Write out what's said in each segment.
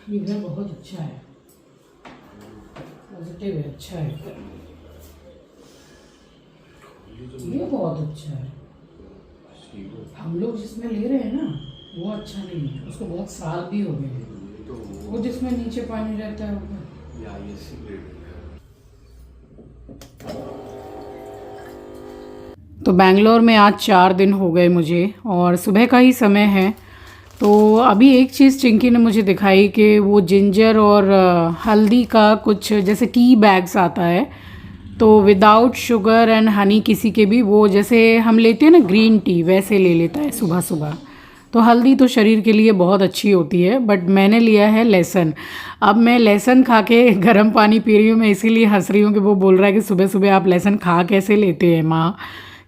ये घर बहुत अच्छा है, पॉजिटिव है, अच्छा है। ये बहुत अच्छा है। हम लोग जिसमें ले रहे हैं ना वो अच्छा नहीं है, उसको बहुत साल भी हो गए। वो जिसमें नीचे पानी रहता है ऊपर। तो बेंगलोर में आज 4 दिन हो गए मुझे और सुबह का ही समय है। तो अभी एक चीज़ चिंकी ने मुझे दिखाई कि वो जिंजर और हल्दी का कुछ जैसे टी बैग्स आता है, तो विदाउट शुगर एंड हनी किसी के भी, वो जैसे हम लेते हैं ना ग्रीन टी वैसे ले लेता है सुबह सुबह। तो हल्दी तो शरीर के लिए बहुत अच्छी होती है, बट मैंने लिया है लहसुन। अब मैं लहसुन खा के गर्म पानी पी रही हूँ। मैं इसीलिए हंस रही हूँ कि वो बोल रहा है कि सुबह सुबह आप लहसुन खा कैसे लेते हैं माँ,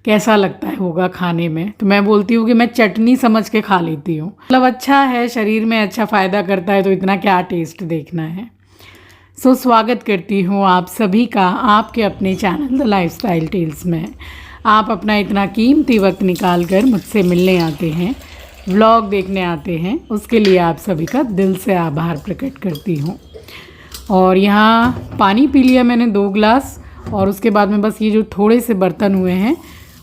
कैसा लगता है होगा खाने में। तो मैं बोलती हूँ कि मैं चटनी समझ के खा लेती हूँ, मतलब अच्छा है, शरीर में अच्छा फ़ायदा करता है, तो इतना क्या टेस्ट देखना है। सो स्वागत करती हूँ आप सभी का आपके अपने चैनल द लाइफस्टाइल टेल्स में। आप अपना इतना कीमती वक्त निकाल कर मुझसे मिलने आते हैं, व्लॉग देखने आते हैं, उसके लिए आप सभी का दिल से आभार प्रकट करती हूँ। और यहाँ पानी पी लिया मैंने 2 गिलास, और उसके बाद में बस ये जो थोड़े से बर्तन हुए हैं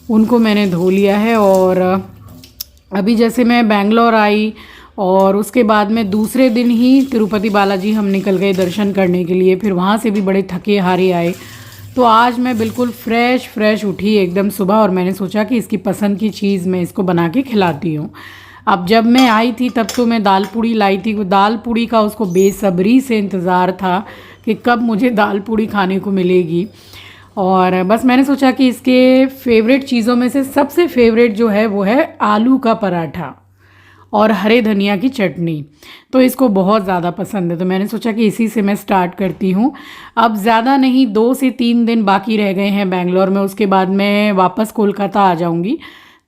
उनको मैंने धो लिया है। और अभी जैसे मैं बेंगलोर आई और उसके बाद में दूसरे दिन ही तिरुपति बालाजी हम निकल गए दर्शन करने के लिए, फिर वहाँ से भी बड़े थके हारे आए। तो आज मैं बिल्कुल फ्रेश उठी एकदम सुबह, और मैंने सोचा कि इसकी पसंद की चीज़ मैं इसको बना के खिलाती हूँ। अब जब मैं आई थी तब तो मैं दाल पूड़ी लाई थी, वो दाल पूड़ी का उसको बेसब्री से इंतज़ार था कि कब मुझे दाल पूड़ी खाने को मिलेगी। और बस मैंने सोचा कि इसके फेवरेट चीज़ों में से सबसे फेवरेट जो है वो है आलू का पराठा और हरे धनिया की चटनी। तो इसको बहुत ज़्यादा पसंद है, तो मैंने सोचा कि इसी से मैं स्टार्ट करती हूँ। अब ज़्यादा नहीं, 2 से 3 दिन बाकी रह गए हैं बेंगलोर में, उसके बाद मैं वापस कोलकाता आ जाऊँगी।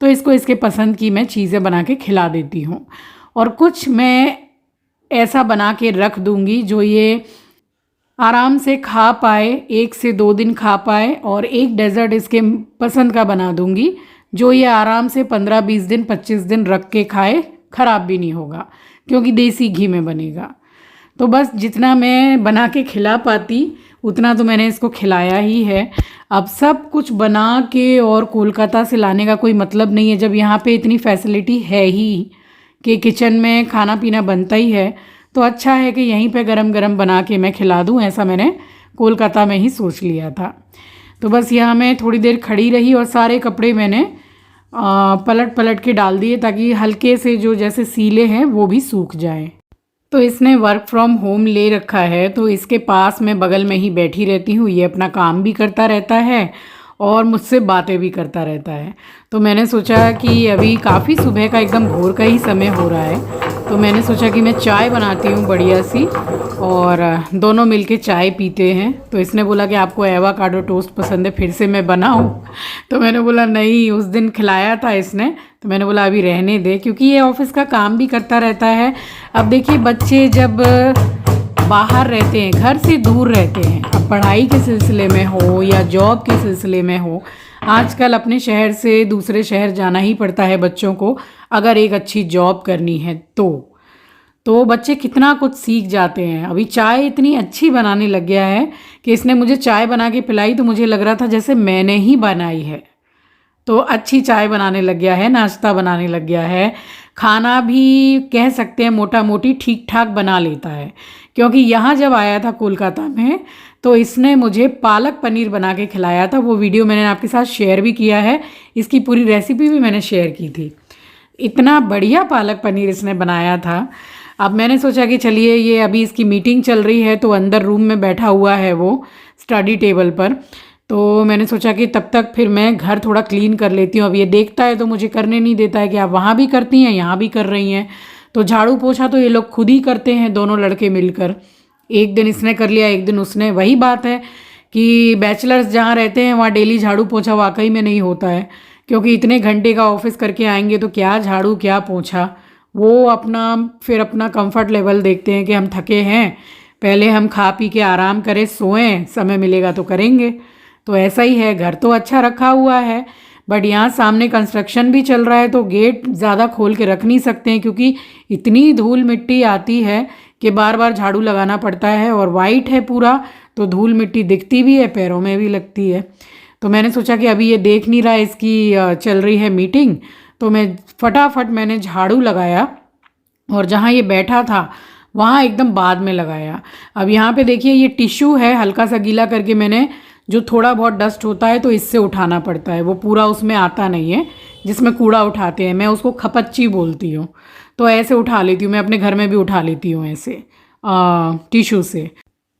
तो इसको इसके पसंद की मैं चीज़ें बना के खिला देती हूँ, और कुछ मैं ऐसा बना के रख दूँगी जो ये आराम से खा पाए, 1 से 2 दिन खा पाए, और एक डेज़र्ट इसके पसंद का बना दूँगी जो ये आराम से 15-20 दिन 25 दिन रख के खाए, ख़राब भी नहीं होगा क्योंकि देसी घी में बनेगा। तो बस जितना मैं बना के खिला पाती उतना तो मैंने इसको खिलाया ही है। अब सब कुछ बना के और कोलकाता से लाने का कोई मतलब नहीं है, जब यहाँ पे इतनी फैसिलिटी है ही कि किचन में खाना पीना बनता ही है, तो अच्छा है कि यहीं पे गरम गरम बना के मैं खिला दूँ। ऐसा मैंने कोलकाता में ही सोच लिया था। तो बस यहाँ मैं थोड़ी देर खड़ी रही और सारे कपड़े मैंने पलट पलट के डाल दिए ताकि हल्के से जो जैसे सीले हैं वो भी सूख जाएं। तो इसने वर्क फ्रॉम होम ले रखा है, तो इसके पास मैं बगल में ही बैठी रहती हूँ। ये अपना काम भी करता रहता है और मुझसे बातें भी करता रहता है। तो मैंने सोचा कि अभी काफ़ी सुबह का एकदम भोर का ही समय हो रहा है, तो मैंने सोचा कि मैं चाय बनाती हूँ बढ़िया सी, और दोनों मिलके चाय पीते हैं। तो इसने बोला कि आपको एवोकाडो टोस्ट पसंद है, फिर से मैं बनाऊँ? तो मैंने बोला नहीं, उस दिन खिलाया था इसने, तो मैंने बोला अभी रहने दे, क्योंकि ये ऑफिस का काम भी करता रहता है। अब देखिए बच्चे जब बाहर रहते हैं, घर से दूर रहते हैं, अब पढ़ाई के सिलसिले में हो या जॉब के सिलसिले में हो, आजकल अपने शहर से दूसरे शहर जाना ही पड़ता है बच्चों को, अगर एक अच्छी जॉब करनी है तो बच्चे कितना कुछ सीख जाते हैं। अभी चाय इतनी अच्छी बनाने लग गया है कि इसने मुझे चाय बना के पिलाई तो मुझे लग रहा था जैसे मैंने ही बनाई है। तो अच्छी चाय बनाने लग गया है, नाश्ता बनाने लग गया है, खाना भी कह सकते हैं मोटा मोटी ठीक ठाक बना लेता है। क्योंकि यहाँ जब आया था कोलकाता में तो इसने मुझे पालक पनीर बना के खिलाया था, वो वीडियो मैंने आपके साथ शेयर भी किया है, इसकी पूरी रेसिपी भी मैंने शेयर की थी। इतना बढ़िया पालक पनीर इसने बनाया था। अब मैंने सोचा कि चलिए, ये अभी इसकी मीटिंग चल रही है तो अंदर रूम में बैठा हुआ है वो स्टडी टेबल पर, तो मैंने सोचा कि तब तक फिर मैं घर थोड़ा क्लीन कर लेती हूँ। अब ये देखता है तो मुझे करने नहीं देता है कि आप वहाँ भी करती हैं, यहाँ भी कर रही हैं। तो झाड़ू पोछा तो ये लोग खुद ही करते हैं, दोनों लड़के मिलकर। एक दिन इसने कर लिया, एक दिन उसने। वही बात है कि बैचलर्स जहाँ रहते हैं वहाँ डेली झाड़ू पोछा वाकई में नहीं होता है, क्योंकि इतने घंटे का ऑफिस करके आएंगे तो क्या झाड़ू क्या पोछा। वो फिर अपना कंफर्ट लेवल देखते हैं कि हम थके हैं, पहले हम खा पी के आराम करें, सोएं, समय मिलेगा तो करेंगे। तो ऐसा ही है, घर तो अच्छा रखा हुआ है, बट यहाँ सामने कंस्ट्रक्शन भी चल रहा है तो गेट ज़्यादा खोल के रख नहीं सकते हैं, क्योंकि इतनी धूल मिट्टी आती है कि बार बार झाड़ू लगाना पड़ता है, और वाइट है पूरा तो धूल मिट्टी दिखती भी है, पैरों में भी लगती है। तो मैंने सोचा कि अभी ये देख नहीं रहा है, इसकी चल रही है मीटिंग, तो मैं फटाफट मैंने झाड़ू लगाया और जहाँ ये बैठा था वहाँ एकदम बाद में लगाया। अब यहाँ पे देखिए ये टिश्यू है, हल्का सा गीला करके मैंने, जो थोड़ा बहुत डस्ट होता है तो इससे उठाना पड़ता है, वो पूरा उसमें आता नहीं है जिसमें कूड़ा उठाते हैं, मैं उसको खपच्ची बोलती हूँ। तो ऐसे उठा लेती हूँ, मैं अपने घर में भी उठा लेती हूँ ऐसे टिश्यू से।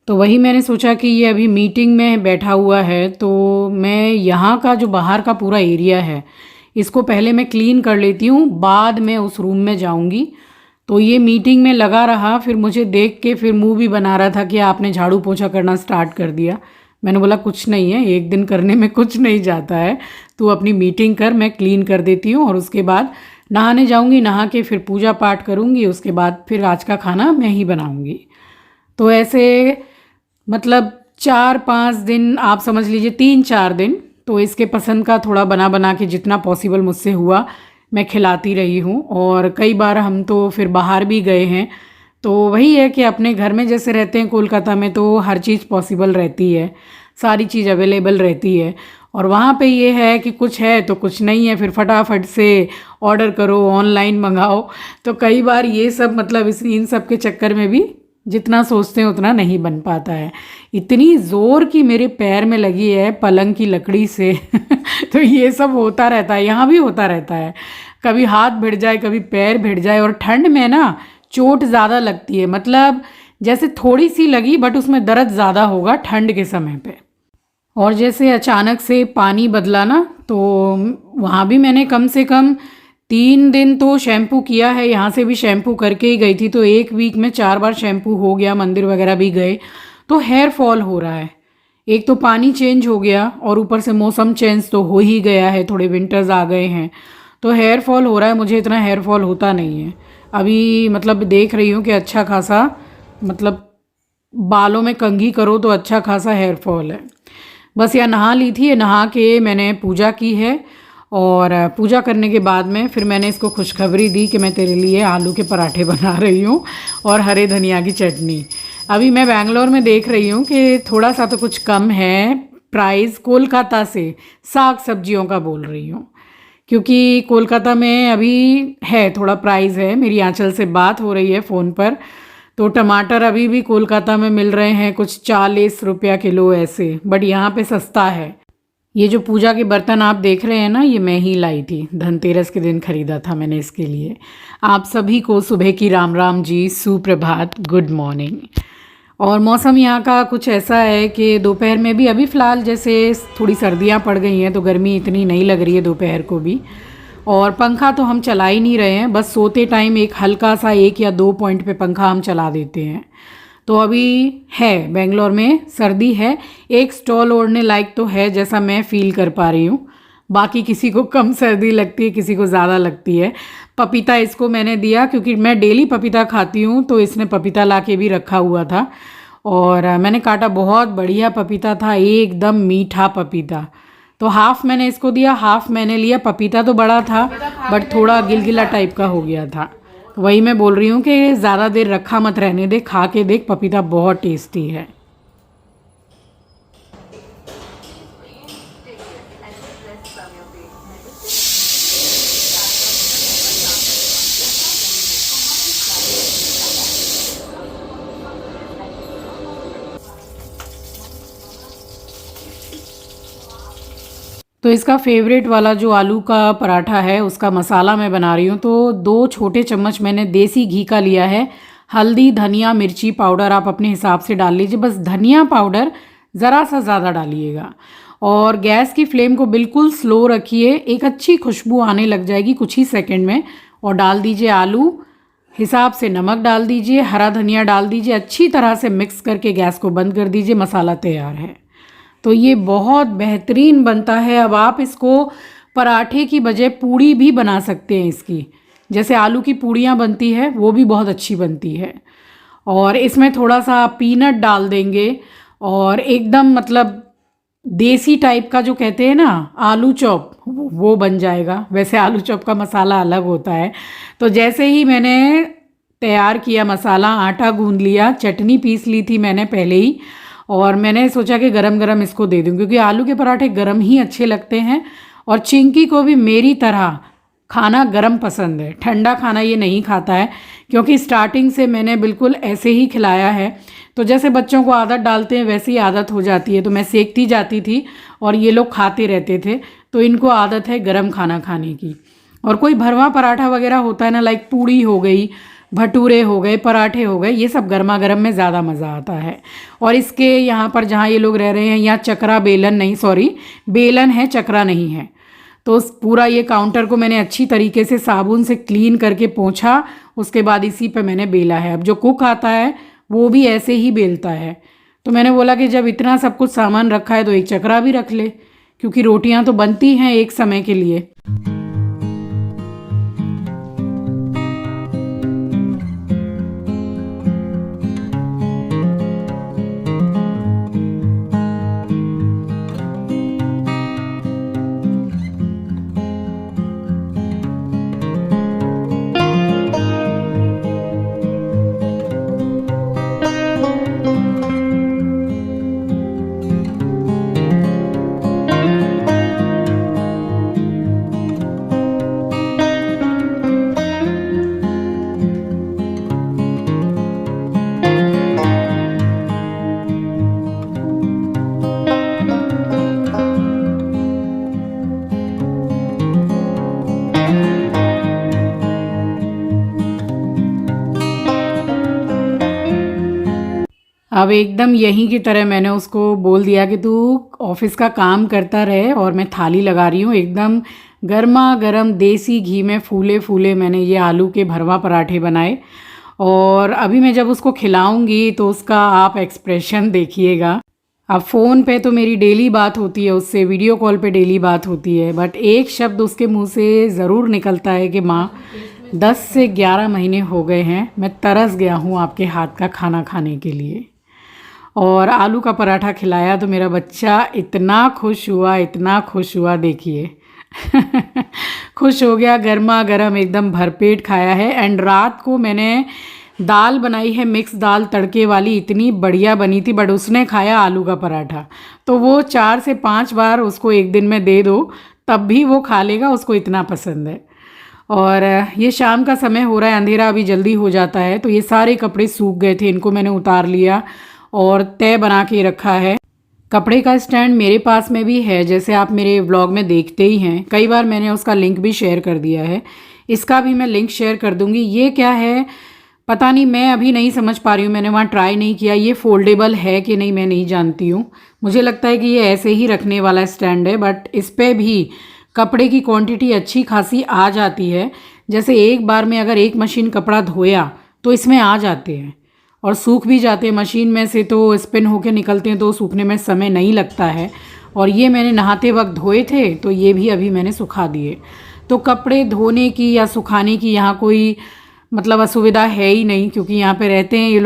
तो वही मैंने सोचा कि ये अभी मीटिंग में बैठा हुआ है, तो मैं यहाँ का जो बाहर का पूरा एरिया है इसको पहले मैं क्लीन कर लेती हूँ, बाद में उस रूम में जाऊँगी। तो ये मीटिंग में लगा रहा, फिर मुझे देख के फिर मुंह भी बना रहा था कि आपने झाड़ू पोछा करना स्टार्ट कर दिया। मैंने बोला कुछ नहीं है, एक दिन करने में कुछ नहीं जाता है, तू अपनी मीटिंग कर, मैं क्लीन कर देती हूँ और उसके बाद नहाने जाऊँगी, नहा के फिर पूजा पाठ करूँगी, उसके बाद फिर आज का खाना मैं ही बनाऊँगी। तो ऐसे मतलब 4-5 दिन, आप समझ लीजिए 3-4 दिन, तो इसके पसंद का थोड़ा बना बना के जितना पॉसिबल मुझसे हुआ मैं खिलाती रही हूँ। और कई बार हम तो फिर बाहर भी गए हैं, तो वही है कि अपने घर में जैसे रहते हैं कोलकाता में तो हर चीज़ पॉसिबल रहती है, सारी चीज़ अवेलेबल रहती है। और वहाँ पे ये है कि कुछ है तो कुछ नहीं है, फिर फटाफट से ऑर्डर करो, ऑनलाइन मंगाओ। तो कई बार ये सब मतलब इन सब के चक्कर में भी जितना सोचते हैं उतना नहीं बन पाता है। इतनी ज़ोर की मेरे पैर में लगी है पलंग की लकड़ी से तो ये सब होता रहता है, यहाँ भी होता रहता है, कभी हाथ भिड़ जाए कभी पैर भिड़ जाए। और ठंड में ना चोट ज़्यादा लगती है, मतलब जैसे थोड़ी सी लगी बट उसमें दर्द ज़्यादा होगा ठंड के समय पे। और जैसे अचानक से पानी बदला ना, तो वहाँ भी मैंने कम से कम 3 दिन तो शैम्पू किया है, यहाँ से भी शैम्पू करके ही गई थी, तो एक वीक में 4 बार शैम्पू हो गया, मंदिर वगैरह भी गए। तो हेयर फॉल हो रहा है, एक तो पानी चेंज हो गया और ऊपर से मौसम चेंज तो हो ही गया है, थोड़े विंटर्स आ गए हैं, तो हेयर फॉल हो रहा है। मुझे इतना हेयर फॉल होता नहीं है अभी, मतलब देख रही हूँ कि अच्छा खासा, मतलब बालों में कंघी करो तो अच्छा खासा हेयर फॉल है। बस यहाँ नहा ली थी, नहा के मैंने पूजा की है, और पूजा करने के बाद में फिर मैंने इसको खुशखबरी दी कि मैं तेरे लिए आलू के पराठे बना रही हूँ और हरे धनिया की चटनी। अभी मैं बैंगलोर में देख रही हूँ कि थोड़ा सा तो कुछ कम है प्राइस कोलकाता से, साग सब्जियों का बोल रही हूँ, क्योंकि कोलकाता में अभी है थोड़ा प्राइस है। मेरी आंचल से बात हो रही है फ़ोन पर, तो टमाटर अभी भी कोलकाता में मिल रहे हैं कुछ 40 रुपया किलो ऐसे, बट यहाँ पे सस्ता है। ये जो पूजा के बर्तन आप देख रहे हैं ना, ये मैं ही लाई थी, धनतेरस के दिन खरीदा था मैंने इसके लिए। आप सभी को सुबह की राम राम जी, सुप्रभात, गुड मॉर्निंग। और मौसम यहाँ का कुछ ऐसा है कि दोपहर में भी अभी फ़िलहाल जैसे थोड़ी सर्दियाँ पड़ गई हैं तो गर्मी इतनी नहीं लग रही है दोपहर को भी, और पंखा तो हम चला ही नहीं रहे हैं, बस सोते टाइम एक हल्का सा 1 या 2 पॉइंट पे पंखा हम चला देते हैं। तो अभी है बेंगलोर में सर्दी है, एक स्टॉल ओढ़ने लायक तो है जैसा मैं फ़ील कर पा रही हूँ, बाकी किसी को कम सर्दी लगती है, किसी को ज़्यादा लगती है। पपीता इसको मैंने दिया क्योंकि मैं डेली पपीता खाती हूँ, तो इसने पपीता ला के भी रखा हुआ था और मैंने काटा, बहुत बढ़िया पपीता था, एकदम मीठा पपीता। तो हाफ़ मैंने इसको दिया, हाफ़ मैंने लिया। पपीता तो बड़ा था बट थोड़ा गिलगिला टाइप का हो गया था। तो वही मैं बोल रही हूँ कि ज़्यादा देर रखा मत, रहने दे, खा के देख, पपीता बहुत टेस्टी है। तो इसका फेवरेट वाला जो आलू का पराठा है उसका मसाला मैं बना रही हूँ। तो 2 छोटे चम्मच मैंने देसी घी का लिया है। हल्दी, धनिया, मिर्ची पाउडर आप अपने हिसाब से डाल लीजिए, बस धनिया पाउडर ज़रा सा ज़्यादा डालिएगा। और गैस की फ्लेम को बिल्कुल स्लो रखिए, एक अच्छी खुशबू आने लग जाएगी कुछ ही सेकंड में। और डाल दीजिए आलू, हिसाब से नमक डाल दीजिए, हरा धनिया डाल दीजिए, अच्छी तरह से मिक्स करके गैस को बंद कर दीजिए। मसाला तैयार है। तो ये बहुत बेहतरीन बनता है। अब आप इसको पराठे की बजाय पूड़ी भी बना सकते हैं इसकी, जैसे आलू की पूड़ियाँ बनती है वो भी बहुत अच्छी बनती है। और इसमें थोड़ा सा पीनट डाल देंगे और एकदम मतलब देसी टाइप का जो कहते हैं ना आलू चॉप, वो बन जाएगा। वैसे आलू चॉप का मसाला अलग होता है। तो जैसे ही मैंने तैयार किया मसाला, आटा गूंद लिया, चटनी पीस ली थी मैंने पहले ही, और मैंने सोचा कि गरम गरम इसको दे दूँ क्योंकि आलू के पराठे गरम ही अच्छे लगते हैं। और चिंकी को भी मेरी तरह खाना गरम पसंद है, ठंडा खाना ये नहीं खाता है क्योंकि स्टार्टिंग से मैंने बिल्कुल ऐसे ही खिलाया है। तो जैसे बच्चों को आदत डालते हैं वैसी आदत हो जाती है, तो मैं सेकती जाती थी और ये लोग खाते रहते थे। तो इनको आदत है गरम खाना खाने की। और कोई भरवा पराठा वगैरह होता है ना, लाइक पूड़ी हो गई, भटूरे हो गए, पराठे हो गए, ये सब गर्मा गर्म में ज़्यादा मज़ा आता है। और इसके यहाँ पर जहाँ ये लोग रह रहे हैं यहाँ चकरा बेलन नहीं, सॉरी बेलन है, चकरा नहीं है। तो पूरा ये काउंटर को मैंने अच्छी तरीके से साबुन से क्लीन करके पोंछा, उसके बाद इसी पे मैंने बेला है। अब जो कुक आता है वो भी ऐसे ही बेलता है। तो मैंने बोला कि जब इतना सब कुछ सामान रखा है तो एक चकरा भी रख ले, क्योंकि रोटियां तो बनती हैं एक समय के लिए। अब एकदम यहीं की तरह मैंने उसको बोल दिया कि तू ऑफिस का काम करता रहे और मैं थाली लगा रही हूँ। एकदम गर्मा गर्म देसी घी में फूले फूले मैंने ये आलू के भरवा पराठे बनाए। और अभी मैं जब उसको खिलाऊंगी तो उसका आप एक्सप्रेशन देखिएगा। अब फ़ोन पे तो मेरी डेली बात होती है उससे, वीडियो कॉल पे डेली बात होती है, बट एक शब्द उसके मुंह से ज़रूर निकलता है कि माँ 10 से 11 महीने हो गए हैं, मैं तरस गया हूँ आपके हाथ का खाना खाने के लिए। और आलू का पराठा खिलाया तो मेरा बच्चा इतना खुश हुआ, इतना खुश हुआ, देखिए खुश हो गया, गर्मा गर्म एकदम भरपेट खाया है। एंड रात को मैंने दाल बनाई है, मिक्स दाल तड़के वाली, इतनी बढ़िया बनी थी, बट उसने खाया आलू का पराठा। तो वो 4 से 5 बार उसको एक दिन में दे दो तब भी वो खा लेगा, उसको इतना पसंद है। और ये शाम का समय हो रहा है, अंधेरा अभी जल्दी हो जाता है। तो ये सारे कपड़े सूख गए थे, इनको मैंने उतार लिया और तय बना के रखा है। कपड़े का स्टैंड मेरे पास में भी है, जैसे आप मेरे व्लॉग में देखते ही हैं, कई बार मैंने उसका लिंक भी शेयर कर दिया है, इसका भी मैं लिंक शेयर कर दूंगी। ये क्या है पता नहीं, मैं अभी नहीं समझ पा रही हूँ, मैंने वहाँ ट्राई नहीं किया। ये फोल्डेबल है कि नहीं मैं नहीं जानती हूँ, मुझे लगता है कि ये ऐसे ही रखने वाला स्टैंड है, बट इस पर भी कपड़े की क्वांटिटी अच्छी खासी आ जाती है। जैसे एक बार में अगर एक मशीन कपड़ा धोया तो इसमें आ जाते हैं और सूख भी जाते हैं मशीन में से, तो स्पिन होके निकलते हैं तो सूखने में समय नहीं लगता है। और ये मैंने नहाते वक्त धोए थे तो ये भी अभी मैंने सुखा दिए। तो कपड़े धोने की या सुखाने की यहाँ कोई मतलब असुविधा है ही नहीं, क्योंकि यहाँ पे रहते हैं ये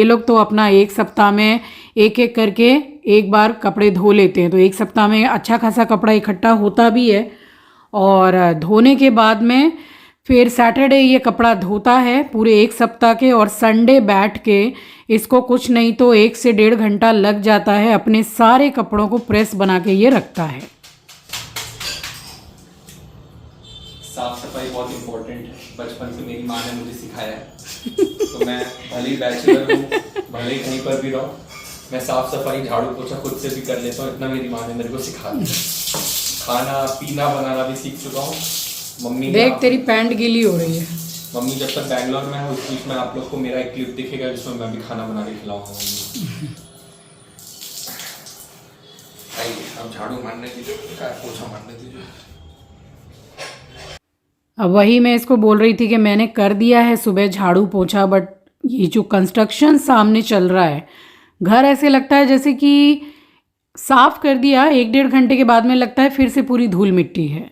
लोग तो अपना एक सप्ताह में एक एक करके एक बार कपड़े धो लेते हैं। तो एक सप्ताह में अच्छा खासा कपड़ा इकट्ठा होता भी है। और धोने के बाद में फिर सैटरडे ये कपड़ा धोता है पूरे एक सप्ताह के, और संडे बैठ के इसको कुछ नहीं तो 1 से 1.5 घंटा लग जाता है, अपने सारे कपड़ों को प्रेस बना के ये रखता है। साफ सफाई बहुत इम्पोर्टेंट है, बचपन से मेरी माँ ने मुझे सिखाया है। तो मैं भले ही बैचलर हूँ, भले ही कहीं पर भी रहूँ, मैं साफ सफाई झाड़ू पोछा खुद से भी कर लेता हूँ, इतना मेरी माँ ने मेरे को सिखा दिया। खाना पीना बनाना भी सीख चुका हूँ। मम्मी देख तेरी पैंट गीली हो रही है। मम्मी जब तक बैंगलोर में है उस बीच में आप लोग को मेरा एक क्लिप दिखेगा जिसमें मैं भी खाना बना के खिलाऊंगा मम्मी। अब झाड़ू मारने दीजिए, पोछा मारने दीजिए। अब वही मैं इसको बोल रही थी कि मैंने कर दिया है सुबह झाड़ू पोछा, बट ये जो कंस्ट्रक्शन सामने चल रहा है, घर ऐसे लगता है जैसे कि साफ़ कर दिया 1-1.5 घंटे के बाद में लगता है फिर से पूरी धूल मिट्टी है।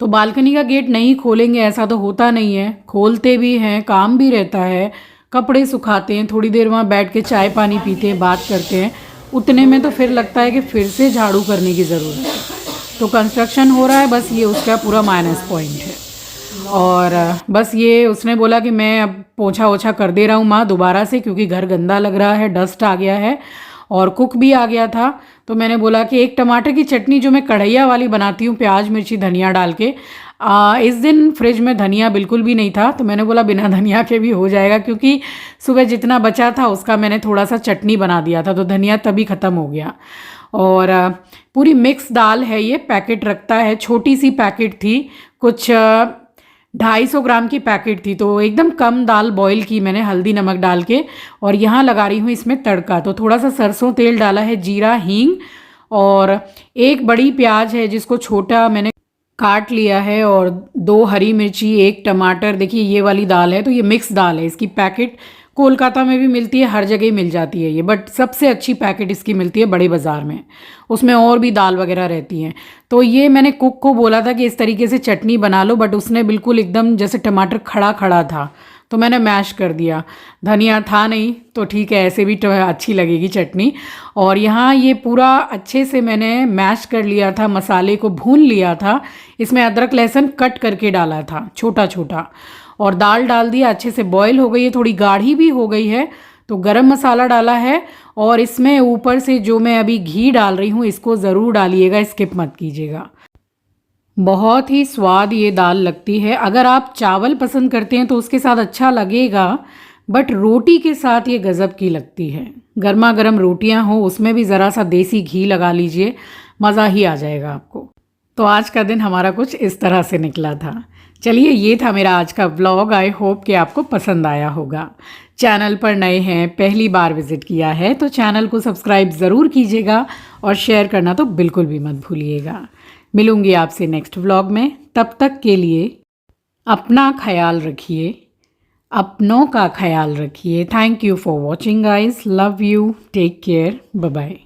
तो बालकनी का गेट नहीं खोलेंगे ऐसा तो होता नहीं है, खोलते भी हैं, काम भी रहता है, कपड़े सुखाते हैं, थोड़ी देर वहाँ बैठ के चाय पानी पीते हैं, बात करते हैं, उतने में तो फिर लगता है कि फिर से झाड़ू करने की ज़रूरत है। तो कंस्ट्रक्शन हो रहा है, बस ये उसका पूरा माइनस पॉइंट है। और बस ये उसने बोला कि मैं अब पोछा ओछा कर दे रहा हूँ माँ दोबारा से, क्योंकि घर गंदा लग रहा है, डस्ट आ गया है और कुक भी आ गया था। तो मैंने बोला कि एक टमाटर की चटनी जो मैं कढ़ैया वाली बनाती हूँ प्याज मिर्ची धनिया डाल के, इस दिन फ्रिज में धनिया बिल्कुल भी नहीं था, तो मैंने बोला बिना धनिया के भी हो जाएगा, क्योंकि सुबह जितना बचा था उसका मैंने थोड़ा सा चटनी बना दिया था, तो धनिया तभी ख़त्म हो गया। और पूरी मिक्स दाल है ये, पैकेट रखता है, छोटी सी पैकेट थी, कुछ 250 ग्राम की पैकेट थी, तो एकदम कम दाल बॉईल की मैंने हल्दी नमक डाल के। और यहाँ लगा रही हूँ इसमें तड़का, तो थोड़ा सा सरसों तेल डाला है, जीरा हींग, और एक बड़ी प्याज है जिसको छोटा मैंने काट लिया है, और 2 हरी मिर्ची, 1 टमाटर। देखिए ये वाली दाल है, तो ये मिक्स दाल है, इसकी पैकेट कोलकाता में भी मिलती है, हर जगह मिल जाती है ये, बट सबसे अच्छी पैकेट इसकी मिलती है बड़े बाज़ार में, उसमें और भी दाल वगैरह रहती हैं। तो ये मैंने कुक को बोला था कि इस तरीके से चटनी बना लो, बट उसने बिल्कुल एकदम जैसे टमाटर खड़ा खड़ा था, तो मैंने मैश कर दिया। धनिया था नहीं तो ठीक है, ऐसे भी तो अच्छी लगेगी चटनी। और यहाँ ये पूरा अच्छे से मैंने मैश कर लिया था, मसाले को भून लिया था, इसमें अदरक लहसुन कट करके डाला था छोटा छोटा, और दाल डाल दिया, अच्छे से बॉईल हो गई है, थोड़ी गाढ़ी भी हो गई है, तो गरम मसाला डाला है। और इसमें ऊपर से जो मैं अभी घी डाल रही हूँ, इसको ज़रूर डालिएगा, स्किप मत कीजिएगा। बहुत ही स्वाद ये दाल लगती है। अगर आप चावल पसंद करते हैं तो उसके साथ अच्छा लगेगा, बट रोटी के साथ ये गज़ब की लगती है। गर्मा गर्म रोटियां हो, उसमें भी ज़रा सा देसी घी लगा लीजिए, मज़ा ही आ जाएगा आपको। तो आज का दिन हमारा कुछ इस तरह से निकला था। चलिए, ये था मेरा आज का व्लॉग। आई होप कि आपको पसंद आया होगा। चैनल पर नए हैं, पहली बार विज़िट किया है, तो चैनल को सब्सक्राइब ज़रूर कीजिएगा और शेयर करना तो बिल्कुल भी मत भूलिएगा। मिलूंगी आपसे नेक्स्ट व्लॉग में, तब तक के लिए अपना ख्याल रखिए, अपनों का ख्याल रखिए। Thank you for watching guys, love you, take care, bye bye.